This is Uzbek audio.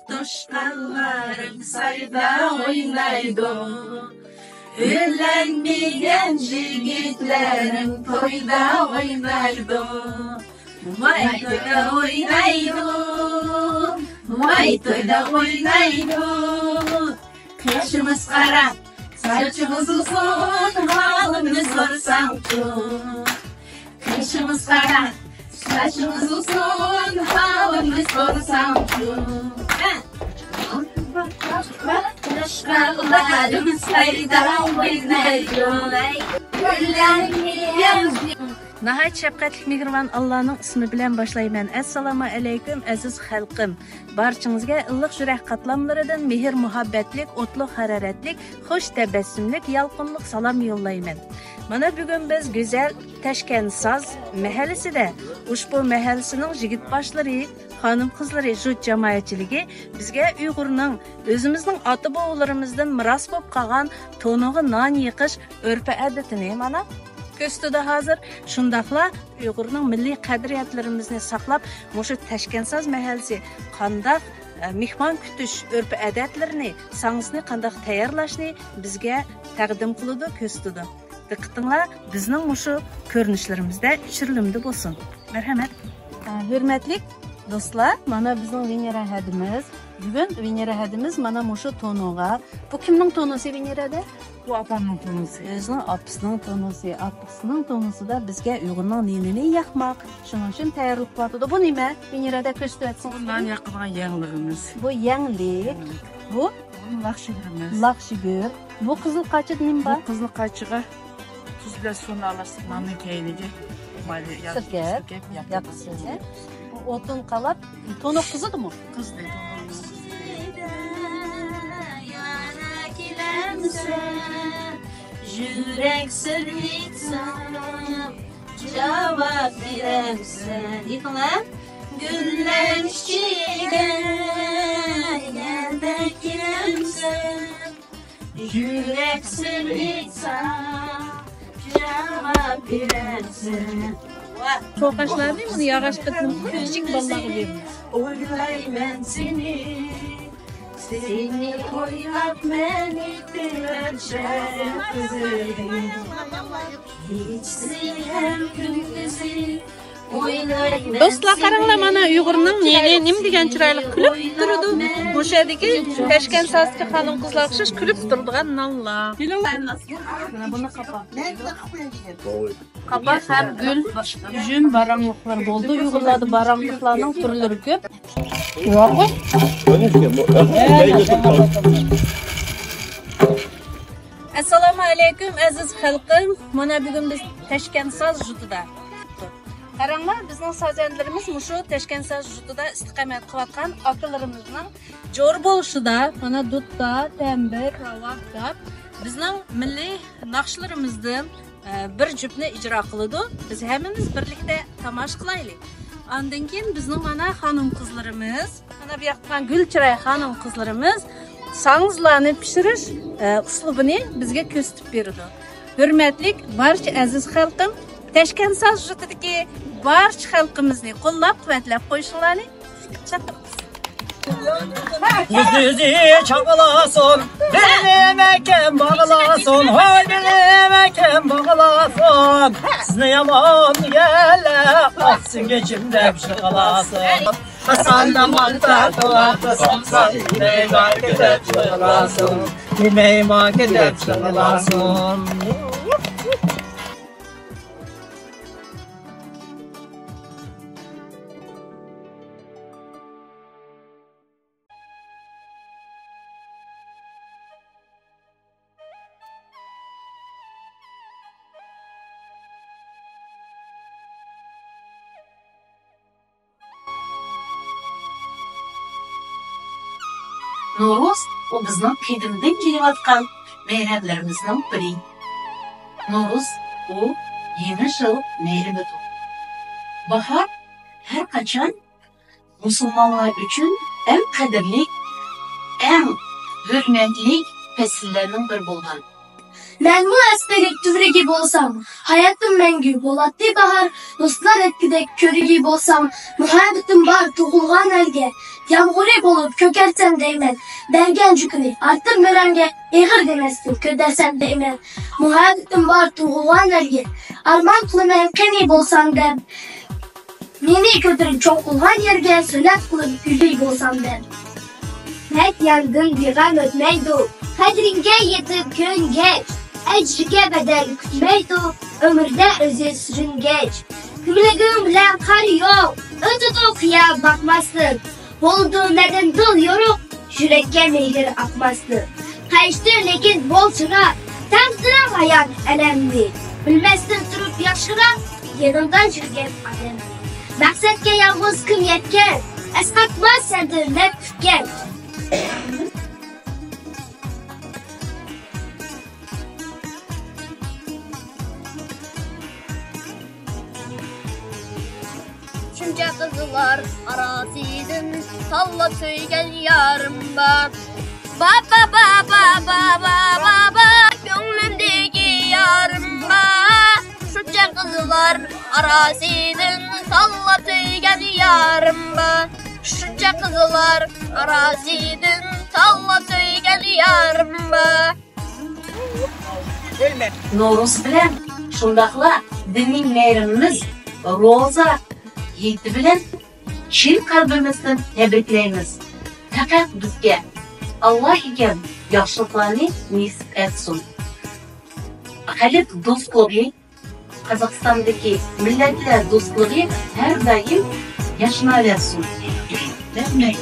toşqanlarım sayda oynaydı. Ürlenmeyen jigitlerim toyda oynaydı. Vay toyda oynaydı. Vay toyda oynaydı. Kaşımız kara, saçımız uzun, halımız var sanki. Kaşımız kara, saçımız uzun, halımız var sanki. Toşqanlarım sayda oynaydı. Ürlenmeyen Nəhayət şəfqətli mehriban Allah'ın ismi bilan başlayman. Assalamu alaykum aziz xalqim. Barchangizga illiq yurak qatlamlaridan mehr muhabbatlik, o'tliq hararatlik, xush tabassumlik, yalqinliq salom yo'llayman. Mana bugun biz go'zal Tashkentsoz mahallasida ushbu mahallasining yigit boshlari, xonim qizlari jut jamoatchiligi bizga Uyg'urning o'zimizning ota bobolarimizdan miros bo'lib qolgan to'nog'i non yiqish urf odatini mana Köstüde hazır, şundaqla Uyg'urning milliy qadriyatlarimizni saqlab, mushu Tashkentsoz mahallasi qandaq mehmon kutish urf odatlarini, sangisini qandaq tayyorlashni bizga taqdim qiladi Köstüde. Diqqatinglar, bizning mushu ko'rinishlarimizda tushirilmdi bo'lsin. Marhamat. Hurmatli do'stlar, mana bizning Venera hadimiz. Bugun Venera hadimiz mana mushu to'noga. Bu kimning to'nosi Venerada? Bu apamның tonusu. Özünün apısının tonusu, apısının tonusu da bizge Uyg'urning nenini yaxmaq. Şunun için tayyorlıq batıdı. Bu nime? Venerada ko'rsatsin. Bundan yaqilgan yanglığımız. Bu yangliq. Bu Laxşigirimiz. laxşigir. Bu qizil qaçı nima Bu bor? qizil qachiga tuzla suvni alasiz, nonni keyniga mayli Sirkab, yapsın. Bu otun qalab, tonuq qizidimi? Qiz deydi. Yürek sırritsam, cevap veremsen. Yıkılan güllenişçiye yerden giremsen. Yürek sırritsam, cevap veremsen. Toqaşlar değil mi? Yağaç qıtmın küçük ballağı vermiş. Oylayman seni. Seni oylab meni dilerşen kızım. Hiç hem gündüzü oylayman. Do'stlar qaranglar, mana Uyg'urning nim degan chiroyli kulib turadi. O'shadagi Tashkentsozga xonim qizlar o'xshash kulib turadigan nonlar. Mana buni qapa. Qapa ham gul, üzüm, barangliqlar bo'ldi. Uyg'urlarda barangliqlarning turlari ko'p. Assalomu alaykum aziz xalqim. Mana bugun biz Tashkentsoz yurtida. Qaranglar, bizning sazandlarimiz mushu Tashkentsoz yurtida istiqomat qilayotgan akalarimizning jo'r bo'lishida, mana dudda, tambir, ravaqda bizning milliy naqshlarimizdan bir jupni ijro qiladi. Biz hammamiz birlikda tomosha qilaylik. Ondan keyin bizning mana xonim qizlarimiz, mana bu yoqdan Gulchiray xonim qizlarimiz sangizlarni pishirish uslubini bizga ko'rsatib beradi. Hurmatli barcha aziz xalqim, Tashkentsoz yurtidagi barcha xalqimizni qo'llab-quvvatlab qo'yishlarini chaqiramiz. Yüzü çağlasın, benim ekem bağlasın, hay benim ekem bağlasın. Sizni yaman gele, atsın geçimde bir şey kalasın. Hasan da mantar dolaşsın, neyma gidip çıkalasın, neyma gidip çıkalasın. No'roz o bizning qidimdan kelayotgan bayramlarimizning biri. No'roz o yeni yil mehrimidir. Bahor har qachon musulmonlar uchun eng qadrli, eng hurmatli fasllarning biri bo'lgan. Men bu esmerik tüvregi bolsam, hayatım mengü bolatdı bahar, dostlar etkidek körügi bolsam, muhabbetim bar tuğulgan elge, yağmuri bolup kökersen deymen, bergen cükünü arttır möremge, eğir demezsin ködersen deymen, muhabbetim bar tuğulgan elge, arman kılımen keni bolsam dem, meni kötürün çok ulgan yerge, söylep kılıp gülüy bolsam dem. Met yangın bir gam ötmeydu, kadringe yetip gün geç. Ecrige bedel kütmeydu, ömürde özü sürüngeç. Kümlegüm bilen kar yok, ötüdü kıya bakmazsın. Oldu neden dıl yoruk, yürekke mehir akmazsın. Kaçtı lekin bolçuna, tamtıra hayat elemli. Bilmezsin durup yaşıra, yanımdan жүрген ademli. Maksatke yalnız kım yetken, eskatmaz sendirlep kütken. Şunca kızlar arasıydın, sallap söygen yarımba. Baba baba baba baba, gönlümdeki yarımba. Şunca kızlar arasıydın, sallap söygen yarımba. Şunca kızlar arasıydın, sallap söygen yarımba. No'ruz bilen şundaqla diniy meyramimiz roza yeti bilen chin qalbimizdan tabriklaymiz. Faqat bizga Alloh ekan yaxshiliklarni nasib etsin. Xalq do'stligi, Qozog'istondagi millatlar do'stligi har doim yashnaversin. Rahmat.